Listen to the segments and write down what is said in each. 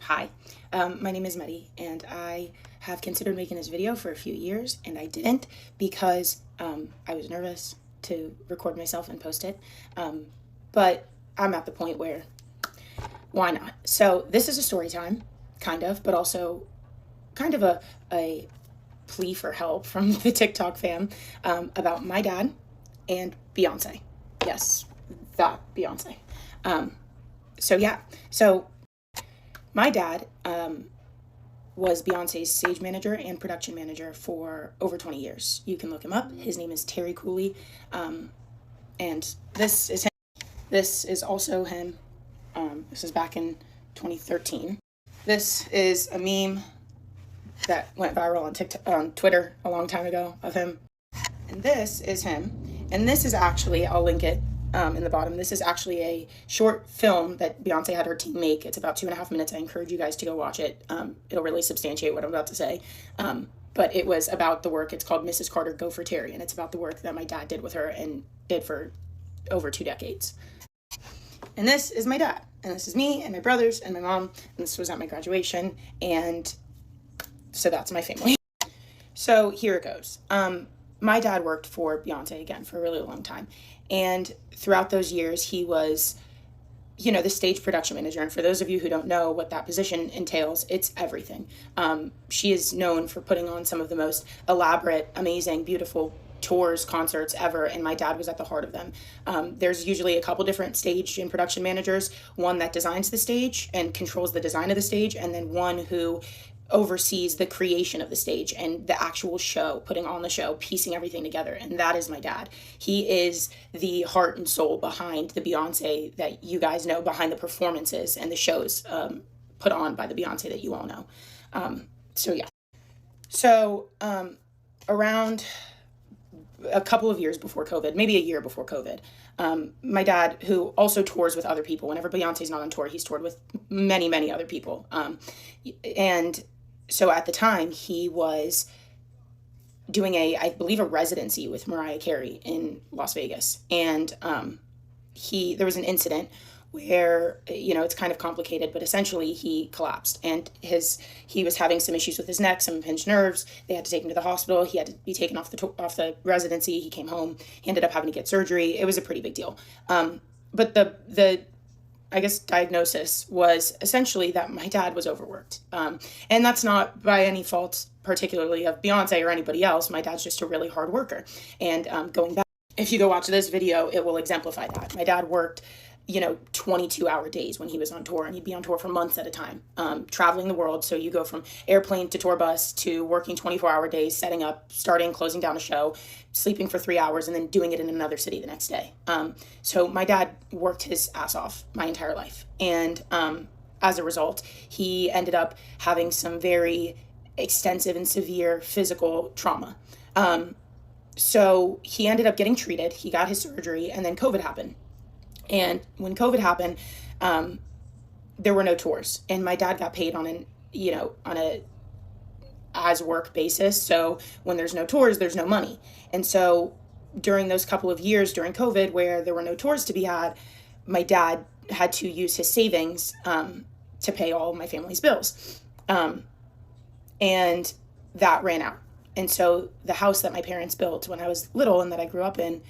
Hi, my name is Maddie, and I have considered making this video for a few years, and I didn't because I was nervous to record myself and post it. But I'm at the point where, why not? So this is a story time, kind of, but also kind of a plea for help from the TikTok fam about my dad and Beyoncé. Yes, that Beyoncé. So my dad was Beyonce's stage manager and production manager for over 20 years. You can look him up. His name is Terry Cooley. And this is him. This is also him. This is back in 2013. This is a meme that went viral on TikTok, on Twitter a long time ago of him. And this is him. And this is actually, I'll link it in the bottom. This is actually a short film that Beyonce had her team make. It's about 2.5 minutes. I encourage you guys to go watch it. It'll really substantiate what I'm about to say. But it was about the work. It's called Mrs. Carter Go for Terry, and it's about the work that my dad did with her and did for over 2 decades. And this is my dad, and this is me and my brothers and my mom, and this was at my graduation, and so that's my family. So here it goes. My dad worked for Beyoncé, again, for a really long time. And throughout those years, he was, the stage production manager. And for those of you who don't know what that position entails, it's everything. She is known for putting on some of the most elaborate, amazing, beautiful tours, concerts ever, and my dad was at the heart of them. There's usually a couple different stage and production managers, one that designs the stage and controls the design of the stage, and then one who oversees the creation of the stage and the actual show, putting on the show, piecing everything together. And that is my dad. He is the heart and soul behind the Beyonce that you guys know, behind the performances and the shows put on by the Beyonce that you all know. So around a couple of years before COVID, maybe a year before COVID, my dad, who also tours with other people, whenever Beyonce's not on tour, he's toured with many, many other people. And so at the time, he was doing I believe, a residency with Mariah Carey in Las Vegas. And there was an incident where, it's kind of complicated, but essentially he collapsed, and he was having some issues with his neck, some impinged nerves. They had to take him to the hospital. He had to be taken off the residency. He came home. He ended up having to get surgery. It was a pretty big deal. But the I guess diagnosis was essentially that my dad was overworked. And that's not by any fault particularly of Beyonce or anybody else. My dad's just a really hard worker. And going back, if you go watch this video, it will exemplify that. My dad worked 22-hour days when he was on tour, and he'd be on tour for months at a time, traveling the world. So you go from airplane to tour bus to working 24-hour days, setting up, starting, closing down a show, sleeping for 3 hours, and then doing it in another city the next day. So my dad worked his ass off my entire life. And as a result, he ended up having some very extensive and severe physical trauma. So he ended up getting treated. He got his surgery, and then COVID happened. And when COVID happened, there were no tours, and my dad got paid on a as work basis. So when there's no tours, there's no money. And so during those couple of years during COVID, where there were no tours to be had, my dad had to use his savings to pay all of my family's bills. And that ran out. And so the house that my parents built when I was little and that I grew up in,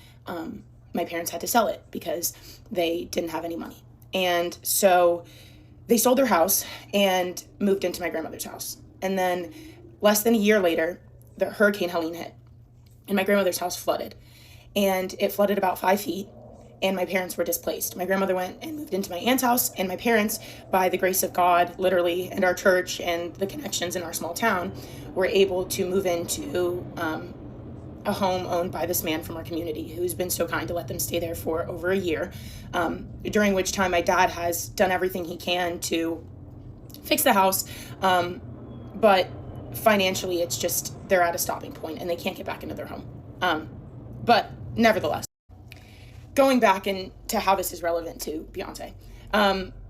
my parents had to sell it because they didn't have any money. And so they sold their house and moved into my grandmother's house. And then less than a year later, the Hurricane Helene hit, and my grandmother's house flooded. And it flooded about 5 feet, and my parents were displaced. My grandmother went and moved into my aunt's house, and my parents, by the grace of God, literally, and our church and the connections in our small town, were able to move into a home owned by this man from our community who's been so kind to let them stay there for over a year, during which time my dad has done everything he can to fix the house, but financially it's just they're at a stopping point and they can't get back into their home. But nevertheless, going back into how this is relevant to Beyonce,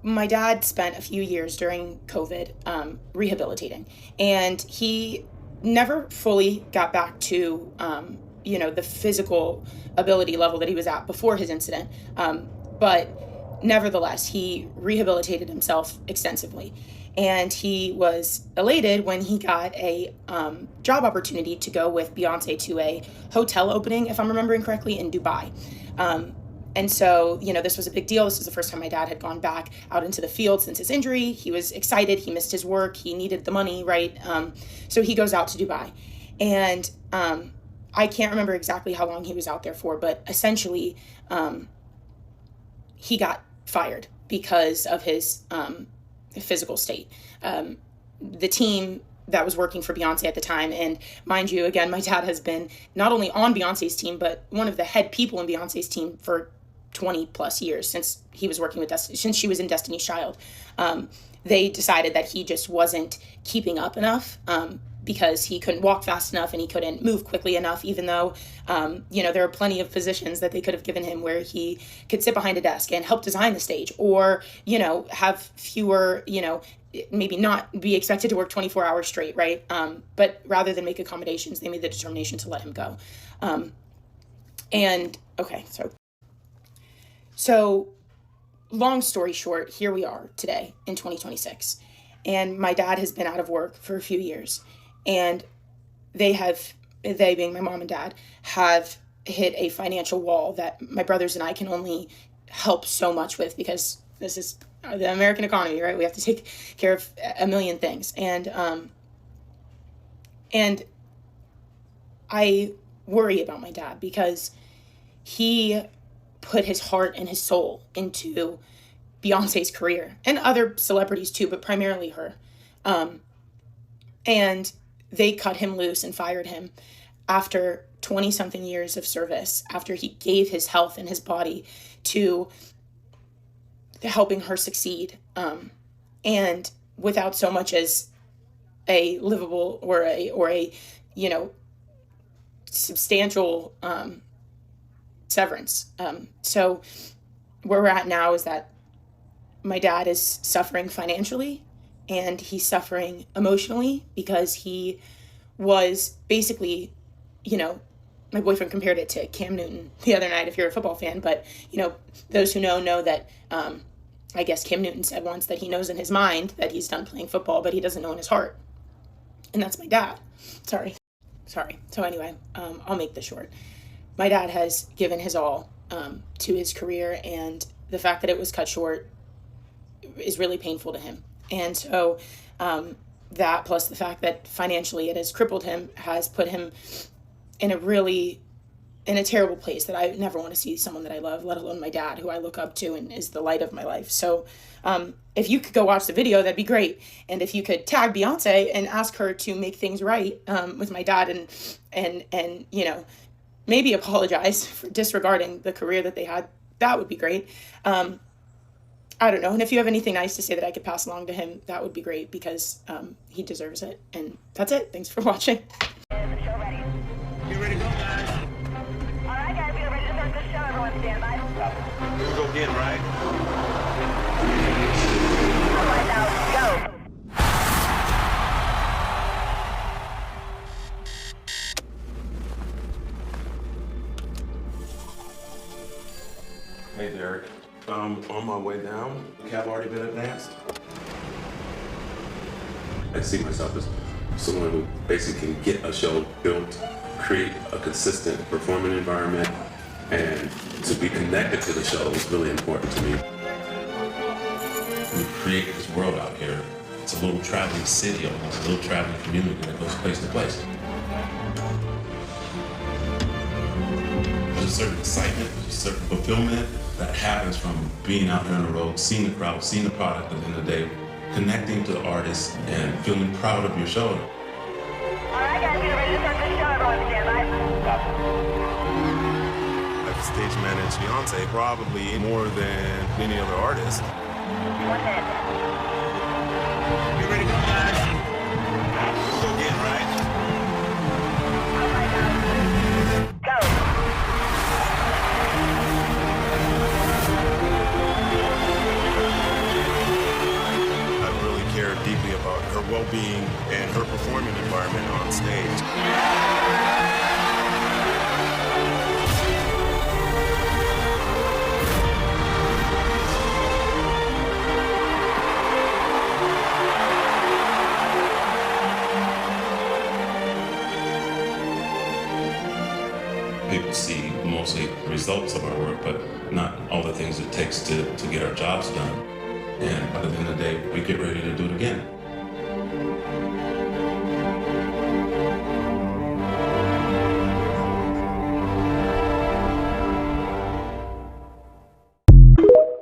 my dad spent a few years during COVID rehabilitating, and he never fully got back to, the physical ability level that he was at before his incident. But nevertheless, he rehabilitated himself extensively. And he was elated when he got a job opportunity to go with Beyoncé to a hotel opening, if I'm remembering correctly, in Dubai. And so, this was a big deal. This was the first time my dad had gone back out into the field since his injury. He was excited. He missed his work. He needed the money, right? So he goes out to Dubai. And I can't remember exactly how long he was out there for, but essentially he got fired because of his physical state. The team that was working for Beyoncé at the time, and mind you, again, my dad has been not only on Beyoncé's team, but one of the head people in Beyoncé's team for 20 plus years since he was working with since she was in Destiny's Child. They decided that he just wasn't keeping up enough because he couldn't walk fast enough and he couldn't move quickly enough, even though, there are plenty of positions that they could have given him where he could sit behind a desk and help design the stage or, have fewer, maybe not be expected to work 24 hours straight, right? But rather than make accommodations, they made the determination to let him go. So long story short, here we are today in 2026. And my dad has been out of work for a few years. And they being my mom and dad, have hit a financial wall that my brothers and I can only help so much with because this is the American economy, right? We have to take care of a million things. And I worry about my dad because he put his heart and his soul into Beyonce's career and other celebrities too, but primarily her. And they cut him loose and fired him after 20 something years of service, after he gave his health and his body to helping her succeed. And without so much as a livable or a substantial severance. So where we're at now is that my dad is suffering financially and he's suffering emotionally because he was basically, my boyfriend compared it to Cam Newton the other night, if you're a football fan, but, those who know that, I guess Cam Newton said once that he knows in his mind that he's done playing football, but he doesn't know in his heart. And that's my dad. Sorry. So anyway, I'll make this short. My dad has given his all to his career, and the fact that it was cut short is really painful to him. And so that plus the fact that financially it has crippled him has put him in a terrible place that I never want to see someone that I love, let alone my dad, who I look up to and is the light of my life. So if you could go watch the video, that'd be great. And if you could tag Beyonce and ask her to make things right with my dad and maybe apologize for disregarding the career that they had, that would be great. I don't know. And if you have anything nice to say that I could pass along to him, that would be great because he deserves it. And that's it. Thanks for watching. Get ready to go, guys. All right, guys, get ready to start the show. Everyone stand by. Here we go again, right? All right, now, go. Hey, Derek. On my way down. The cab already been advanced? I see myself as someone who basically can get a show built, create a consistent performing environment, and to be connected to the show is really important to me. We created this world out here. It's a little traveling city almost, a little traveling community that goes place to place. There's a certain excitement, there's a certain fulfillment that happens from being out there on the road, seeing the crowd, seeing the product at the end of the day, connecting to the artists, and feeling proud of your show. All right, guys, get ready to start the show. Everyone stand by. I've stage managed Beyoncé probably more than any other artist. 1 minute. Get ready to go, guys. Here we go again, right? All right, now, go. Care deeply about her well-being and her performing environment on stage. mostly the results of our work, but not all the things it takes to get our jobs done. And at the end of the day, we get ready to do it again.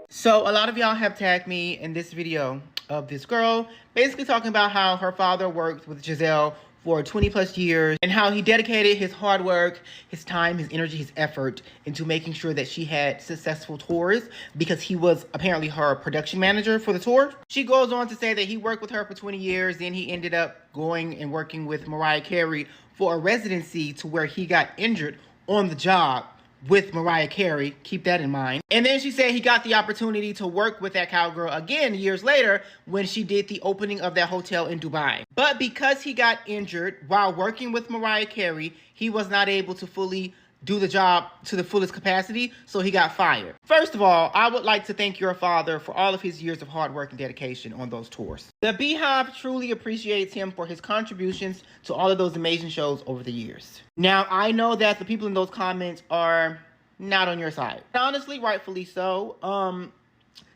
So a lot of y'all have tagged me in this video of this girl basically talking about how her father worked with Giselle for 20 plus years and how he dedicated his hard work, his time, his energy, his effort into making sure that she had successful tours because he was apparently her production manager for the tour. She goes on to say that he worked with her for 20 years, then he ended up going and working with Mariah Carey for a residency to where he got injured on the job with Mariah Carey. Keep that in mind. And then she said he got the opportunity to work with that cowgirl again years later when she did the opening of that hotel in Dubai. But because he got injured while working with Mariah Carey, he was not able to fully do the job to the fullest capacity, so he got fired. First of all, I would like to thank your father for all of his years of hard work and dedication on those tours. The Beehive truly appreciates him for his contributions to all of those amazing shows over the years. Now, I know that the people in those comments are not on your side. Honestly, rightfully so.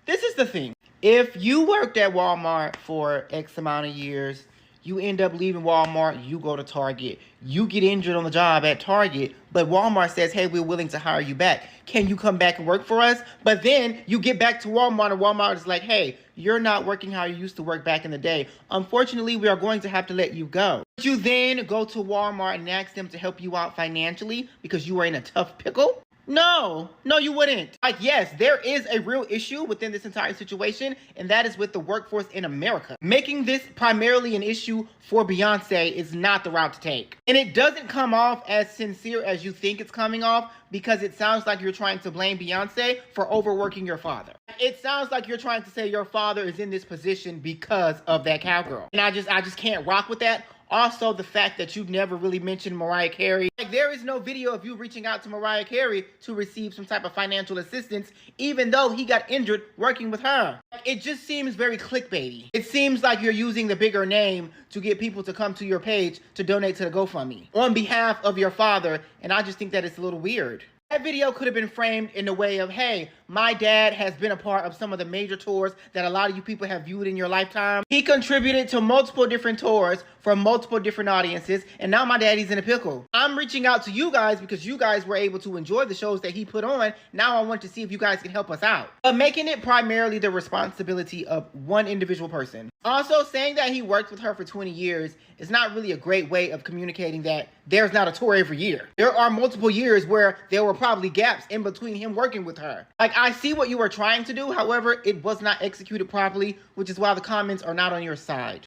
This is the thing. If you worked at Walmart for X amount of years, you end up leaving Walmart, you go to Target. You get injured on the job at Target, but Walmart says, hey, we're willing to hire you back. Can you come back and work for us? But then you get back to Walmart and Walmart is like, hey, you're not working how you used to work back in the day. Unfortunately, we are going to have to let you go. Would you then go to Walmart and ask them to help you out financially because you are in a tough pickle? No, you wouldn't. Like, yes, there is a real issue within this entire situation, and that is with the workforce in America. Making this primarily an issue for Beyoncé is not the route to take. And it doesn't come off as sincere as you think it's coming off because it sounds like you're trying to blame Beyoncé for overworking your father. It sounds like you're trying to say your father is in this position because of that cowgirl. And I just can't rock with that. Also, the fact that you've never really mentioned Mariah Carey. Like, there is no video of you reaching out to Mariah Carey to receive some type of financial assistance, even though he got injured working with her. It just seems very clickbaity. It seems like you're using the bigger name to get people to come to your page to donate to the GoFundMe on behalf of your father, and I just think that it's a little weird. That video could have been framed in the way of, hey, my dad has been a part of some of the major tours that a lot of you people have viewed in your lifetime. He contributed to multiple different tours for multiple different audiences, and now my daddy's in a pickle. I'm reaching out to you guys because you guys were able to enjoy the shows that he put on. Now I want to see if you guys can help us out. But making it primarily the responsibility of one individual person. Also, saying that he worked with her for 20 years is not really a great way of communicating that there's not a tour every year. There are multiple years where there were probably gaps in between him working with her. Like, I see what you were trying to do, however, it was not executed properly, which is why the comments are not on your side.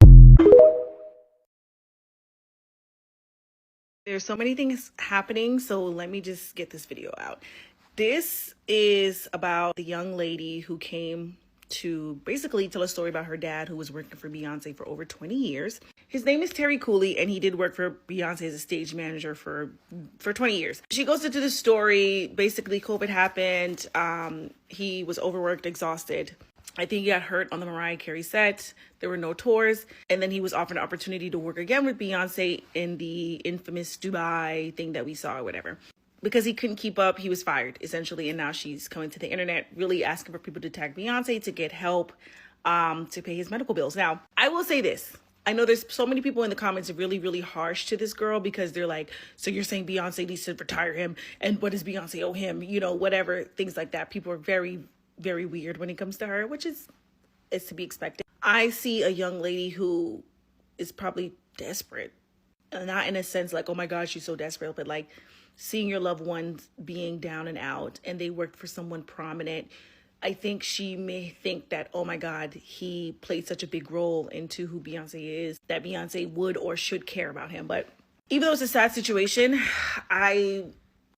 There's so many things happening, so let me just get this video out. This is about the young lady who came to basically tell a story about her dad who was working for Beyoncé for over 20 years. His name is Terry Cooley, and he did work for Beyoncé as a stage manager for 20 years. She goes into the story. Basically, COVID happened. He was overworked, exhausted. I think he got hurt on the Mariah Carey set. There were no tours. And then he was offered an opportunity to work again with Beyoncé in the infamous Dubai thing that we saw or whatever. Because he couldn't keep up, he was fired, essentially. And now she's coming to the internet, really asking for people to tag Beyoncé to get help to pay his medical bills. Now, I will say this. I know there's so many people in the comments really, really harsh to this girl because they're like, so you're saying Beyoncé needs to retire him? And what does Beyoncé owe him? You know, whatever, things like that. People are very, very weird when it comes to her, which is to be expected. I see a young lady who is probably desperate. Not in a sense like, oh my God, she's so desperate, but like, seeing your loved ones being down and out and they worked for someone prominent. I think she may think that, oh my God, he played such a big role into who Beyoncé is, that Beyoncé would or should care about him. But even though it's a sad situation, I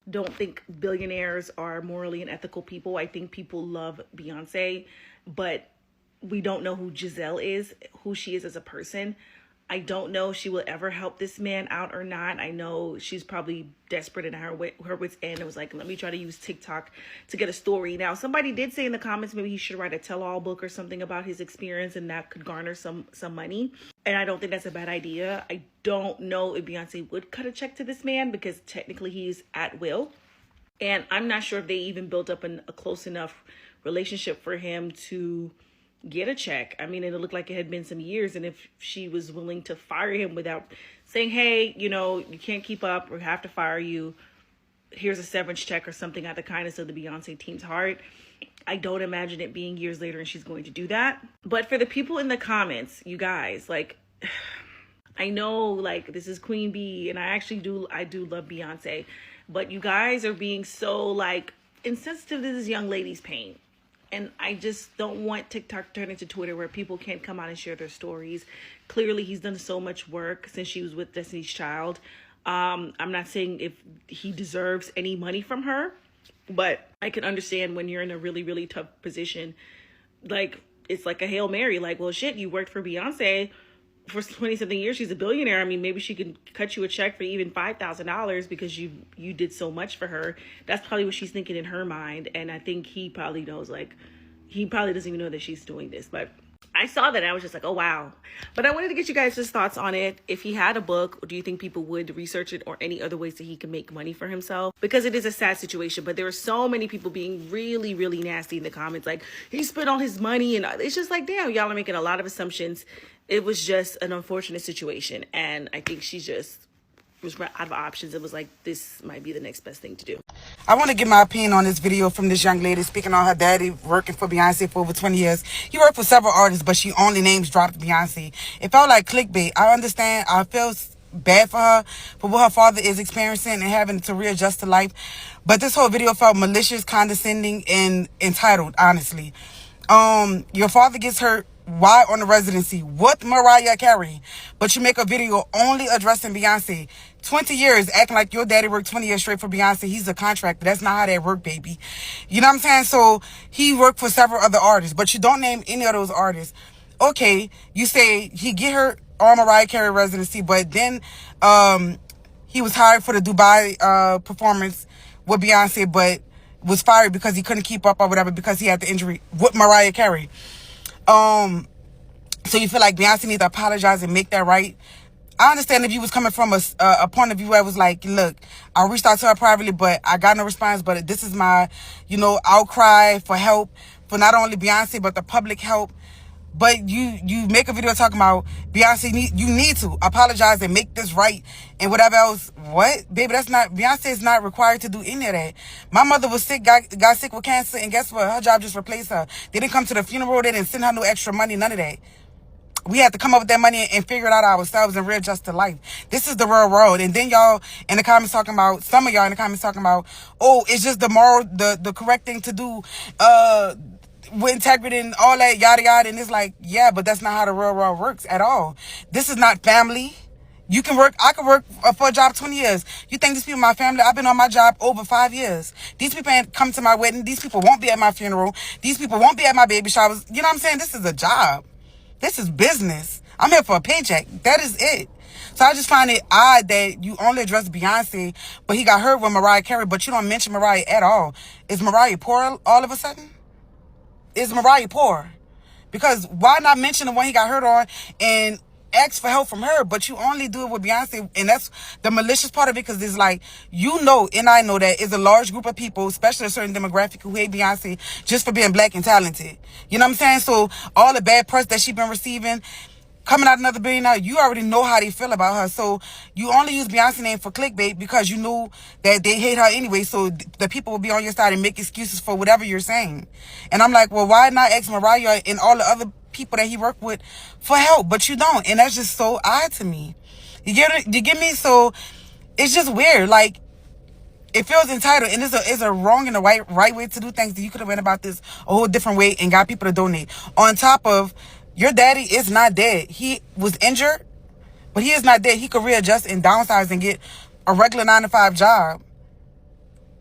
don't think billionaires are morally and ethical people. I think people love Beyoncé, but we don't know who Giselle is, who she is as a person. I don't know if she will ever help this man out or not. I know she's probably desperate in her wit's end. It was like, let me try to use TikTok to get a story. Now, somebody did say in the comments maybe he should write a tell-all book or something about his experience, and that could garner some money. And I don't think that's a bad idea. I don't know if Beyoncé would cut a check to this man because technically he's at will. And I'm not sure if they even built up a close enough relationship for him to get a check. I mean, it looked like it had been some years. And if she was willing to fire him without saying, hey, you know, you can't keep up or have to fire you, here's a severance check or something out of the kindness of the Beyonce team's heart, I don't imagine it being years later and she's going to do that. But for the people in the comments, you guys, like, I know, like, this is Queen Bee, and I do love Beyonce, but you guys are being so, like, insensitive to this young lady's pain. And I just don't want TikTok to turn into Twitter where people can't come out and share their stories. Clearly, he's done so much work since she was with Destiny's Child. I'm not saying if he deserves any money from her, but I can understand when you're in a really, really tough position. Like, it's like a Hail Mary. Like, well, shit, you worked for Beyonce for 20-something years. She's a billionaire. I mean, maybe she can cut you a check for even $5,000 because you did so much for her. That's probably what she's thinking in her mind. And I think he probably knows, like, he probably doesn't even know that she's doing this. But I saw that and I was just like, oh, wow. But I wanted to get you guys' thoughts on it. If he had a book, do you think people would research it or any other ways that he can make money for himself? Because it is a sad situation. But there are so many people being really, really nasty in the comments. Like, he spent all his money. And it's just like, damn, y'all are making a lot of assumptions. It was just an unfortunate situation. And I think she just was out of options. It was like, this might be the next best thing to do. I want to give my opinion on this video from this young lady speaking on her daddy working for Beyonce for over 20 years. He worked for several artists, but she only names dropped Beyonce. It felt like clickbait. I understand. I feel bad for her for what her father is experiencing and having to readjust to life. But this whole video felt malicious, condescending, and entitled, honestly. Your father gets hurt. Why on the residency with Mariah Carey? But you make a video only addressing Beyonce. 20 years acting like your daddy worked 20 years straight for Beyonce. He's a contractor. That's not how that work, baby. You know what I'm saying? So he worked for several other artists, but you don't name any of those artists. Okay, you say he get her on Mariah Carey residency, but then he was hired for the Dubai performance with Beyonce, but was fired because he couldn't keep up or whatever because he had the injury with Mariah Carey. So you feel like Beyonce needs to apologize and make that right? I understand if you was coming from a point of view where it was like, look, I reached out to her privately, but I got no response. But this is my, outcry for help for not only Beyonce, but the public help. But you make a video talking about Beyonce, you need to apologize and make this right and whatever else. What? Baby, Beyonce is not required to do any of that. My mother was sick, got sick with cancer, and guess what? Her job just replaced her. They didn't come to the funeral. They didn't send her no extra money, none of that. We had to come up with that money and figure it out ourselves and readjust to life. This is the real world. And then y'all in the comments talking about, some of y'all in the comments talking about, oh, it's just the correct thing to do, with integrity and all that, yada, yada. And it's like, yeah, but that's not how the real world works at all. This is not family. I can work for a job 20 years. You think these people my family? I've been on my job over 5 years. These people ain't come to my wedding. These people won't be at my funeral. These people won't be at my baby showers. You know what I'm saying? This is a job. This is business. I'm here for a paycheck. That is it. So I just find it odd that you only address Beyonce, but he got hurt with Mariah Carey, but you don't mention Mariah at all. Is Mariah poor all of a sudden? Is Mariah poor? Because why not mention the one he got hurt on and ask for help from her, but you only do it with Beyonce? And that's the malicious part of it, because it's like, and I know that it's a large group of people, especially a certain demographic, who hate Beyonce just for being black and talented. You know what I'm saying? So all the bad press that she's been receiving, coming out another billionaire, you already know how they feel about her. So you only use Beyonce's name for clickbait because you knew that they hate her anyway. So the people will be on your side and make excuses for whatever you're saying. And I'm like, well, why not ask Mariah and all the other people that he worked with for help? But you don't. And that's just so odd to me. You get me? So it's just weird. Like, it feels entitled, and it's a wrong and a right way to do things. That you could have went about this a whole different way and got people to donate. On top of, your daddy is not dead. He was injured, but he is not dead. He could readjust and downsize and get a regular 9-to-5 job.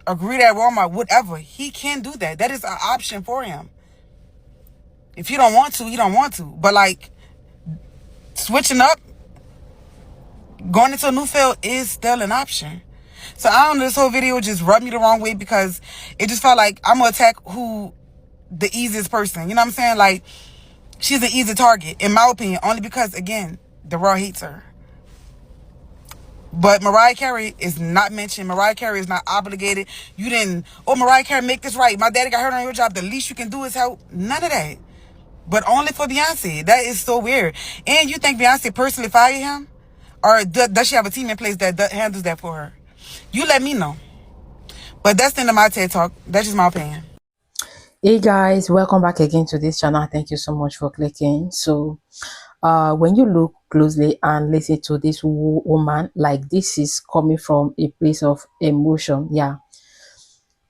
Agree at Walmart, whatever. He can do that. That is an option for him. If you don't want to, you don't want to. But like, switching up, going into a new field is still an option. So I don't know, this whole video just rubbed me the wrong way because it just felt like I'm going to attack the easiest person. You know what I'm saying? Like, she's an easy target, in my opinion, only because, again, the world hates her. But Mariah Carey is not mentioned. Mariah Carey is not obligated. You didn't, oh, Mariah Carey, make this right. My daddy got hurt on your job. The least you can do is help. None of that. But only for Beyonce. That is so weird. And you think Beyonce personally fired him? Or does she have a team in place that handles that for her? You let me know. But that's the end of my TED Talk. That's just my opinion. Hey guys, welcome back again to this channel. Thank you so much for clicking. So when you look closely and listen to this woman, like, this is coming from a place of emotion. Yeah,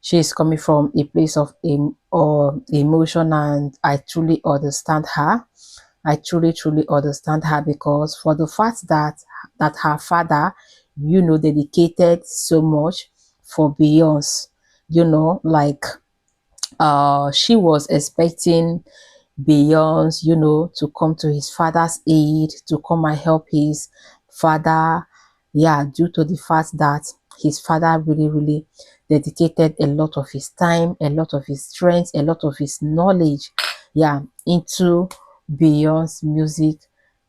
she is coming from a place of emotion, and I truly understand her. I truly understand her, because for the fact that her father, dedicated so much for Beyonce, like, she was expecting Beyonce, to come to his father's aid, to come and help his father. Yeah, due to the fact that his father really dedicated a lot of his time, a lot of his strength, a lot of his knowledge, yeah, into Beyonce's music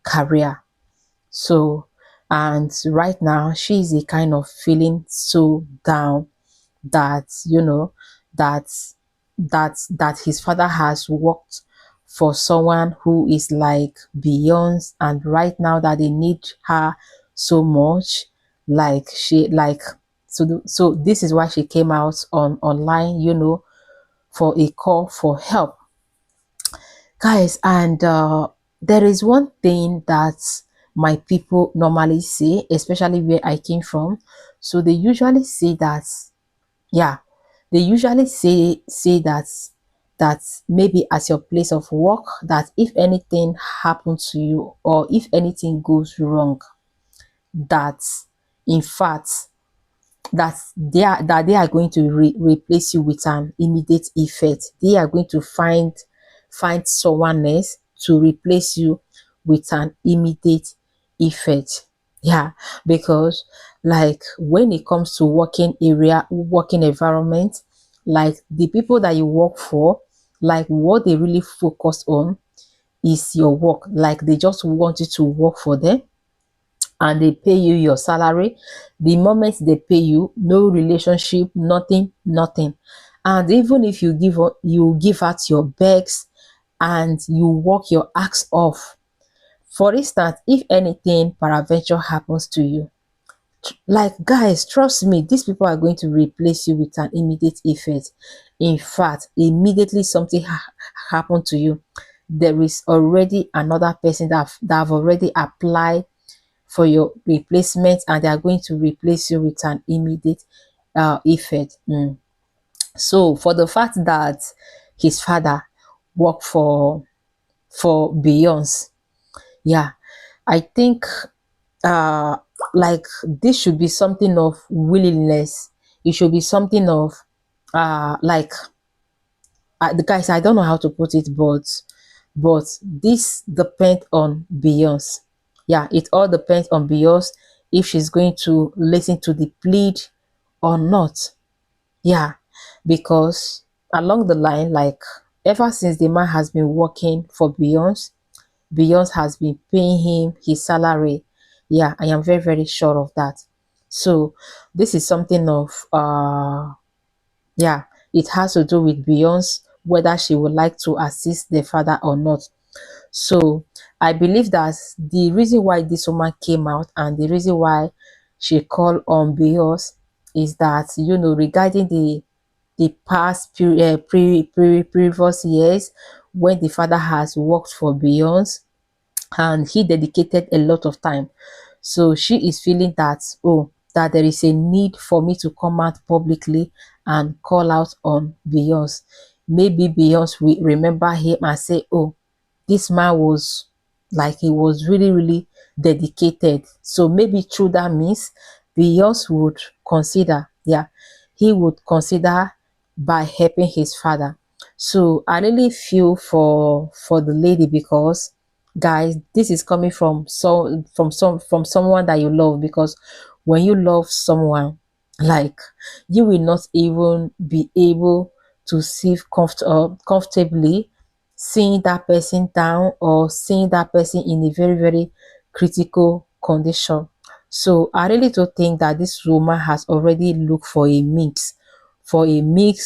career. So, and right now she's a kind of feeling so down that, that his father has worked for someone who is like Beyonce, and right now that they need her so much, like, she like, so this is why she came out on online, for a call for help, guys. And there is one thing that my people normally say, especially where I came from. So they usually say that, yeah, they usually say that maybe at your place of work, that if anything happens to you, or if anything goes wrong, that in fact that they are going to replace you with an immediate effect. They are going to find someone else to replace you with an immediate effect. Yeah, because, like, when it comes to working environment, like, the people that you work for, like, what they really focus on is your work. Like, they just want you to work for them, and they pay you your salary. The moment they pay you, no relationship, nothing. And even if you give out your bags and you work your ass off, for instance, if anything peradventure happens to you, like, guys, trust me, these people are going to replace you with an immediate effect. In fact, immediately something happened to you, there is already another person that have already applied for your replacement, and they are going to replace you with an immediate effect. So for the fact that his father worked for Beyonce, yeah, I think like, this should be something of willingness. It should be something of like, the guys, I don't know how to put it, but this depends on Beyonce. Yeah, it all depends on Beyonce, if she's going to listen to the plead or not. Yeah, because along the line, like, ever since the man has been working for Beyonce has been paying him his salary. Yeah, I am very sure of that. So this is something of yeah, it has to do with Beyonce, whether she would like to assist the father or not. So I believe that the reason why this woman came out, and the reason why she called on Beyonce, is that, regarding the past previous years, when the father has worked for Beyonce and he dedicated a lot of time. So she is feeling that, oh, that there is a need for me to come out publicly and call out on Beyonce. Maybe Beyonce will remember him and say, oh, this man was, like, he was really dedicated. So maybe through that means, Beyonce would consider, yeah, he would consider by helping his father. So I really feel for the lady, because, guys, this is coming from someone that you love. Because when you love someone, like, you will not even be able to sit comfortably seeing that person down, or seeing that person in a very critical condition. So I really do think that this woman has already looked for a mix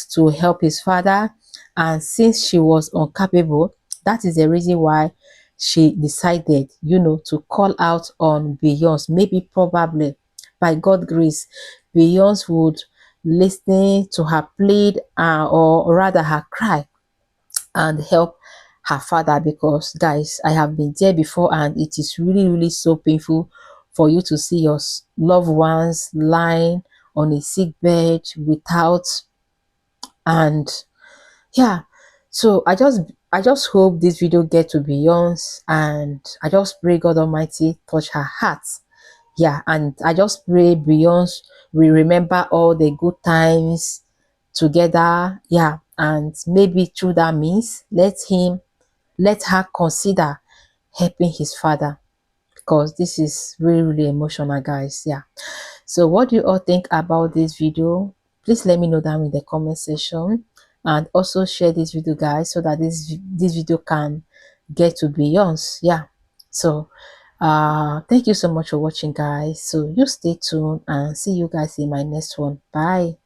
to help his father. And since she was incapable, that is the reason why she decided, to call out on Beyonce. Maybe probably by God's grace, Beyonce would listen to her plead, or rather her cry, and help her father. Because guys, I have been there before, and it is really, really so painful for you to see your loved ones lying on a sick bed without. And yeah, so I just hope this video get to Beyonce, and I just pray God Almighty touch her heart. Yeah, and I just pray Beyonce will remember all the good times together. Yeah, and maybe through that means let her consider helping his father, because this is really, really emotional, guys. Yeah, so what do you all think about this video? Please let me know down in the comment section, and also share this video, guys, so that this video can get to Beyonce. Yeah, so thank you so much for watching, guys. So you stay tuned, and see you guys in my next one. Bye.